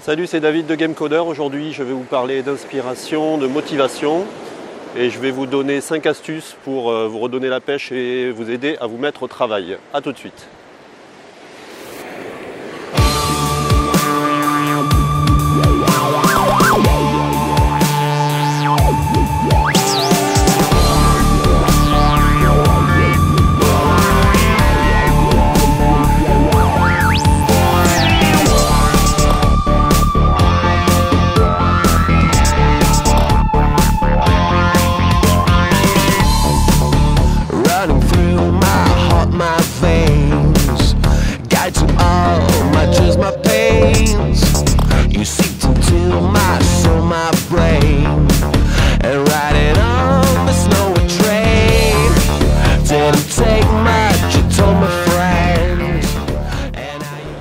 Salut, c'est David de GameCoder. Aujourd'hui, je vais vous parler d'inspiration, de motivation et je vais vous donner 5 astuces pour vous redonner la pêche et vous aider à vous mettre au travail. A tout de suite.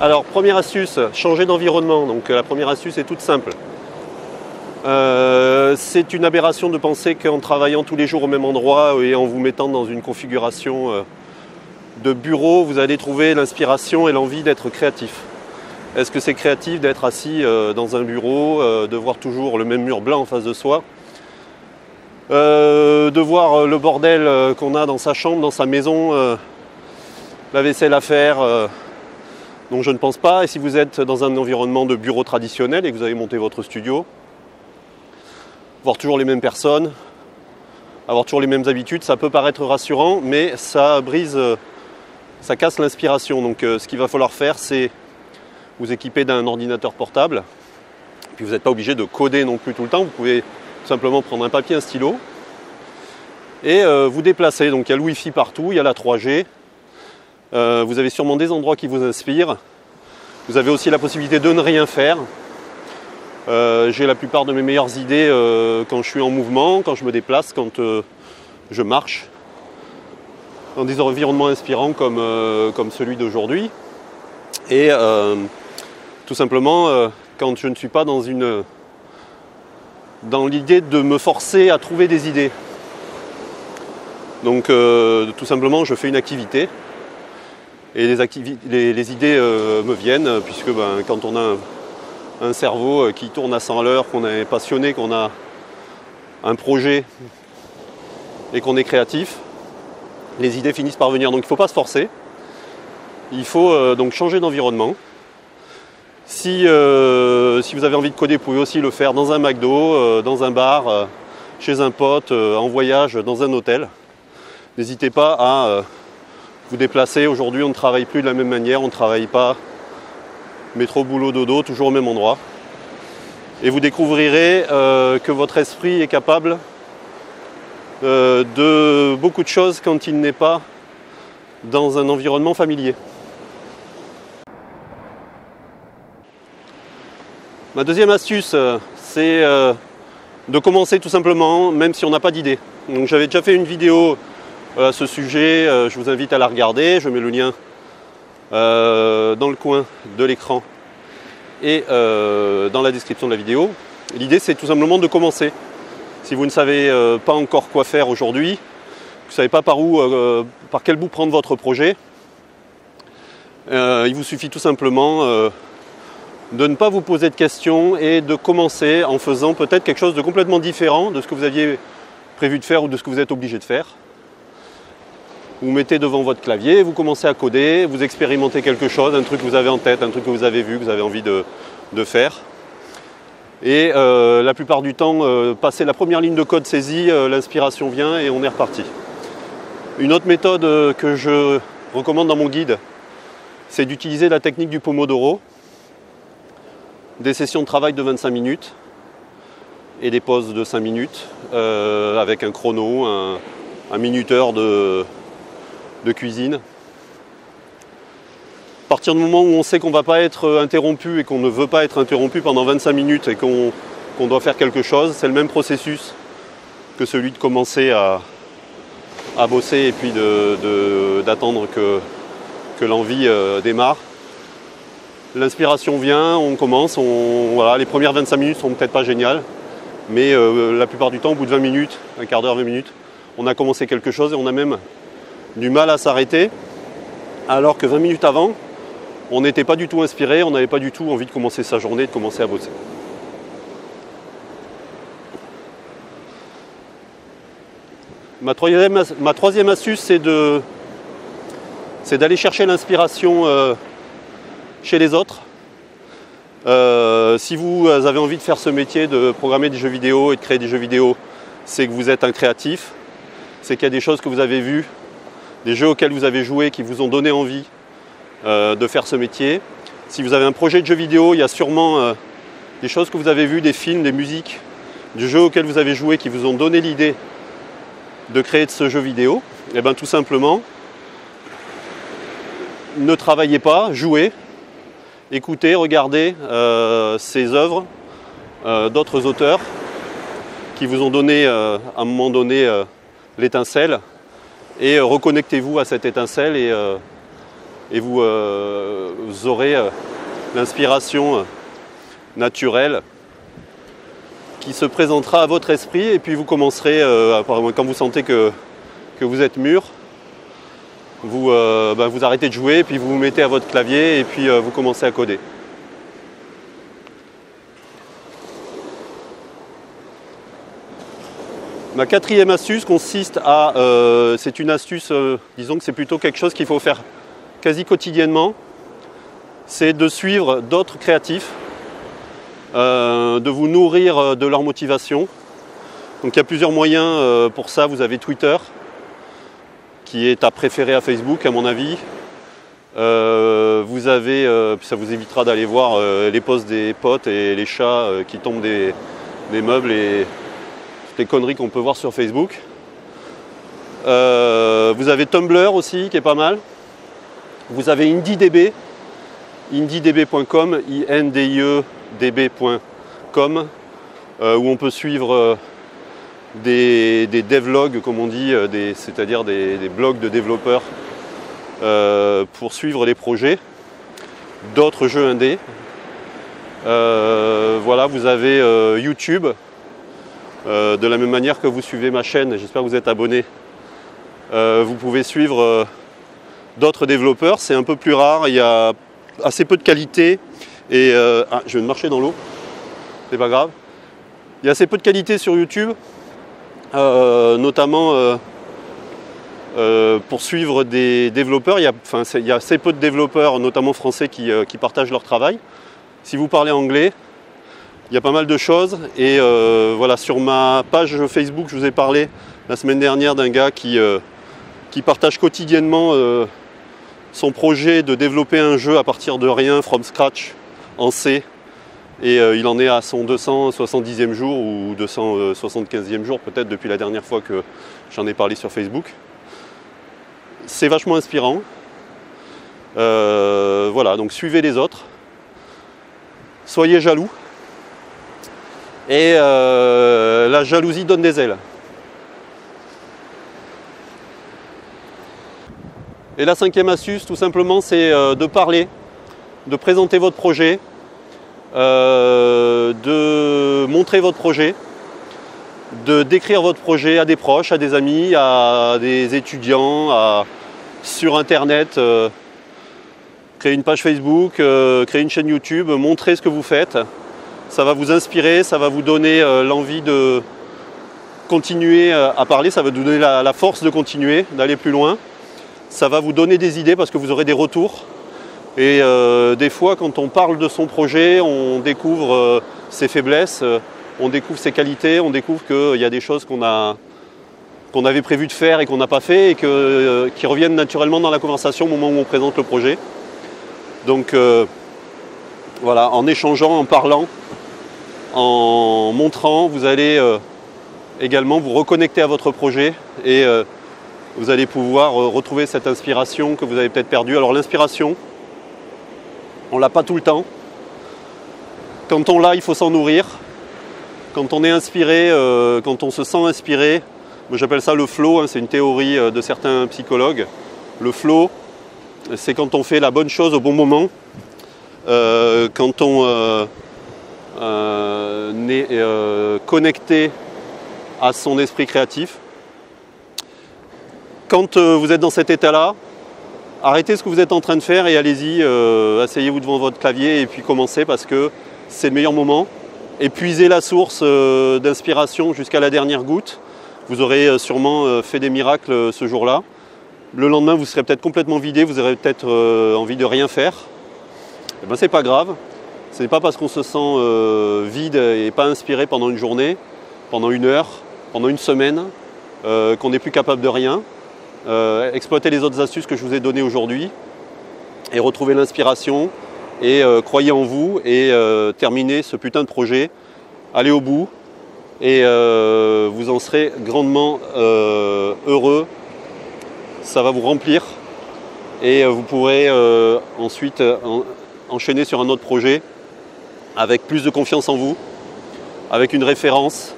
Alors, première astuce, changer d'environnement. Donc la première astuce est toute simple. C'est une aberration de penser qu'en travaillant tous les jours au même endroit et en vous mettant dans une configuration de bureau, vous allez trouver l'inspiration et l'envie d'être créatif. Est-ce que c'est créatif d'être assis dans un bureau, de voir toujours le même mur blanc en face de soi, de voir le bordel qu'on a dans sa chambre, dans sa maison, la vaisselle à faire. Donc je ne pense pas. Et si vous êtes dans un environnement de bureau traditionnel et que vous avez monté votre studio, voir toujours les mêmes personnes, avoir toujours les mêmes habitudes, ça peut paraître rassurant, mais ça brise, ça casse l'inspiration. Donc ce qu'il va falloir faire, c'est vous équiper d'un ordinateur portable. Puis vous n'êtes pas obligé de coder non plus tout le temps. Vous pouvez tout simplement prendre un papier, un stylo et vous déplacer. Donc il y a le Wi-Fi partout, il y a la 3G. Vous avez sûrement des endroits qui vous inspirent. Vous avez aussi la possibilité de ne rien faire. J'ai la plupart de mes meilleures idées quand je suis en mouvement, quand je me déplace, quand je marche, dans des environnements inspirants comme celui d'aujourd'hui. Et tout simplement, quand je ne suis pas dans l'idée de me forcer à trouver des idées. Donc tout simplement, je fais une activité. Et les idées me viennent, puisque quand on a un cerveau qui tourne à 100 à l'heure, qu'on est passionné, qu'on a un projet et qu'on est créatif, les idées finissent par venir. Donc il ne faut pas se forcer, il faut donc changer d'environnement. Si vous avez envie de coder, vous pouvez aussi le faire dans un McDo, dans un bar, chez un pote, en voyage, dans un hôtel. N'hésitez pas à vous déplacer. Aujourd'hui, on ne travaille plus de la même manière, on ne travaille pas métro, boulot, dodo, toujours au même endroit. Et vous découvrirez que votre esprit est capable de beaucoup de choses quand il n'est pas dans un environnement familier. Ma deuxième astuce, c'est de commencer tout simplement, même si on n'a pas d'idée. Donc j'avais déjà fait une vidéo à ce sujet, je vous invite à la regarder, je mets le lien dans le coin de l'écran et dans la description de la vidéo. L'idée, c'est tout simplement de commencer. Si vous ne savez pas encore quoi faire aujourd'hui, vous ne savez pas par quel bout prendre votre projet, il vous suffit tout simplement de ne pas vous poser de questions et de commencer en faisant peut-être quelque chose de complètement différent de ce que vous aviez prévu de faire ou de ce que vous êtes obligé de faire. Vous mettez devant votre clavier, vous commencez à coder, vous expérimentez quelque chose, un truc que vous avez en tête, un truc que vous avez vu, que vous avez envie de faire. Et la plupart du temps, passer la première ligne de code saisie, l'inspiration vient et on est reparti. Une autre méthode que je recommande dans mon guide, c'est d'utiliser la technique du Pomodoro. Des sessions de travail de 25 minutes et des pauses de 5 minutes avec un chrono, un minuteur de cuisine. À partir du moment où on sait qu'on ne va pas être interrompu et qu'on ne veut pas être interrompu pendant 25 minutes et qu'on doit faire quelque chose, c'est le même processus que celui de commencer à bosser et puis d'attendre que l'envie démarre. L'inspiration vient, on commence, voilà, les premières 25 minutes sont peut-être pas géniales, mais la plupart du temps, au bout de 20 minutes, un quart d'heure, 20 minutes, on a commencé quelque chose et on a même du mal à s'arrêter, alors que 20 minutes avant, on n'était pas du tout inspiré, on n'avait pas du tout envie de commencer sa journée, de commencer à bosser. Ma troisième astuce, c'est d'aller chercher l'inspiration chez les autres. Si vous avez envie de faire ce métier de programmer des jeux vidéo et de créer des jeux vidéo, c'est que vous êtes un créatif, c'est qu'il y a des choses que vous avez vues, des jeux auxquels vous avez joué qui vous ont donné envie de faire ce métier. Si vous avez un projet de jeu vidéo, il y a sûrement des choses que vous avez vues, des films, des musiques, des jeux auxquels vous avez joué qui vous ont donné l'idée de créer de ce jeu vidéo. Et bien tout simplement, ne travaillez pas, jouez, écoutez, regardez ces œuvres d'autres auteurs qui vous ont donné à un moment donné l'étincelle, et reconnectez-vous à cette étincelle et vous aurez l'inspiration naturelle qui se présentera à votre esprit, et puis vous commencerez, quand vous sentez que vous êtes mûr, vous arrêtez de jouer, puis vous vous mettez à votre clavier et puis vous commencez à coder. Ma quatrième astuce consiste à, c'est une astuce, disons que c'est plutôt quelque chose qu'il faut faire quasi quotidiennement, c'est de suivre d'autres créatifs, de vous nourrir de leur motivation. Donc il y a plusieurs moyens pour ça. Vous avez Twitter, qui est à préférer à Facebook à mon avis. Vous avez, ça vous évitera d'aller voir les posts des potes et les chats qui tombent des meubles et toutes les conneries qu'on peut voir sur Facebook. Vous avez Tumblr aussi qui est pas mal. Vous avez IndieDB, indiedb.com, indiedb.com, où on peut suivre des devlogs, comme on dit, c'est-à-dire des blogs de développeurs pour suivre les projets d'autres jeux indés. Voilà, vous avez YouTube, de la même manière que vous suivez ma chaîne, j'espère que vous êtes abonné. Vous pouvez suivre d'autres développeurs, c'est un peu plus rare, il y a assez peu de qualité, et je vais me marcher dans l'eau, c'est pas grave. Il y a assez peu de qualité sur YouTube, notamment pour suivre des développeurs. Il y a assez peu de développeurs, notamment français, qui partagent leur travail. Si vous parlez anglais, il y a pas mal de choses, et voilà, sur ma page Facebook, je vous ai parlé la semaine dernière d'un gars qui partage quotidiennement son projet de développer un jeu à partir de rien, from scratch, en C. Et il en est à son 270e jour ou 275e jour peut-être depuis la dernière fois que j'en ai parlé sur Facebook. C'est vachement inspirant. Voilà, donc suivez les autres. Soyez jaloux. Et la jalousie donne des ailes. Et la cinquième astuce, tout simplement, c'est de parler, de présenter votre projet, de montrer votre projet, de décrire votre projet à des proches, à des amis, à des étudiants, sur Internet, créer une page Facebook, créer une chaîne YouTube, montrer ce que vous faites. Ça va vous inspirer, ça va vous donner l'envie de continuer à parler, ça va vous donner la force de continuer, d'aller plus loin. Ça va vous donner des idées parce que vous aurez des retours. Et des fois, quand on parle de son projet, on découvre ses faiblesses, on découvre ses qualités, on découvre qu'il y a des choses qu'on avait prévu de faire et qu'on n'a pas fait, et qui reviennent naturellement dans la conversation au moment où on présente le projet. Donc voilà, en échangeant, en parlant, en montrant, vous allez également vous reconnecter à votre projet, et vous allez pouvoir retrouver cette inspiration que vous avez peut-être perdue. Alors l'inspiration, on ne l'a pas tout le temps. Quand on l'a, il faut s'en nourrir. Quand on est inspiré, quand on se sent inspiré, moi j'appelle ça le flow, hein, c'est une théorie de certains psychologues. Le flow, c'est quand on fait la bonne chose au bon moment, quand on est connecté à son esprit créatif. Quand vous êtes dans cet état-là, arrêtez ce que vous êtes en train de faire et allez-y, asseyez-vous devant votre clavier et puis commencez parce que c'est le meilleur moment. Épuisez la source d'inspiration jusqu'à la dernière goutte. Vous aurez sûrement fait des miracles ce jour-là. Le lendemain, vous serez peut-être complètement vidé, vous aurez peut-être envie de rien faire. Eh ben, c'est pas grave. Ce n'est pas parce qu'on se sent vide et pas inspiré pendant une journée, pendant une heure, pendant une semaine, qu'on n'est plus capable de rien. Exploitez les autres astuces que je vous ai données aujourd'hui et retrouvez l'inspiration et croyez en vous et terminez ce putain de projet. Allez au bout et vous en serez grandement heureux. Ça va vous remplir et vous pourrez ensuite enchaîner sur un autre projet avec plus de confiance en vous, avec une référence,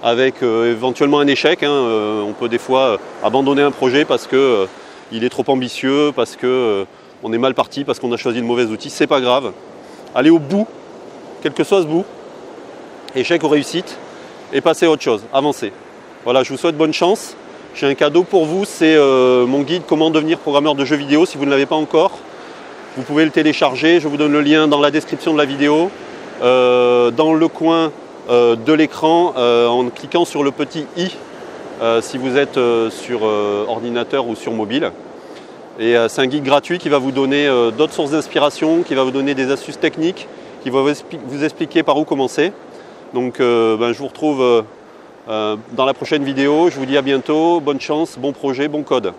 avec éventuellement un échec. On peut des fois abandonner un projet parce qu'il est trop ambitieux, parce qu'on est mal parti, parce qu'on a choisi le mauvais outil. C'est pas grave. Allez au bout, quel que soit ce bout, échec ou réussite, et passez à autre chose, avancez. Voilà, je vous souhaite bonne chance. J'ai un cadeau pour vous, c'est mon guide Comment devenir programmeur de jeux vidéo. Si vous ne l'avez pas encore, vous pouvez le télécharger. Je vous donne le lien dans la description de la vidéo, dans le coin de l'écran, en cliquant sur le petit i si vous êtes sur ordinateur ou sur mobile. Et c'est un guide gratuit qui va vous donner d'autres sources d'inspiration, qui va vous donner des astuces techniques, qui va vous expliquer par où commencer. Donc je vous retrouve dans la prochaine vidéo. Je vous dis à bientôt, bonne chance, bon projet, bon code.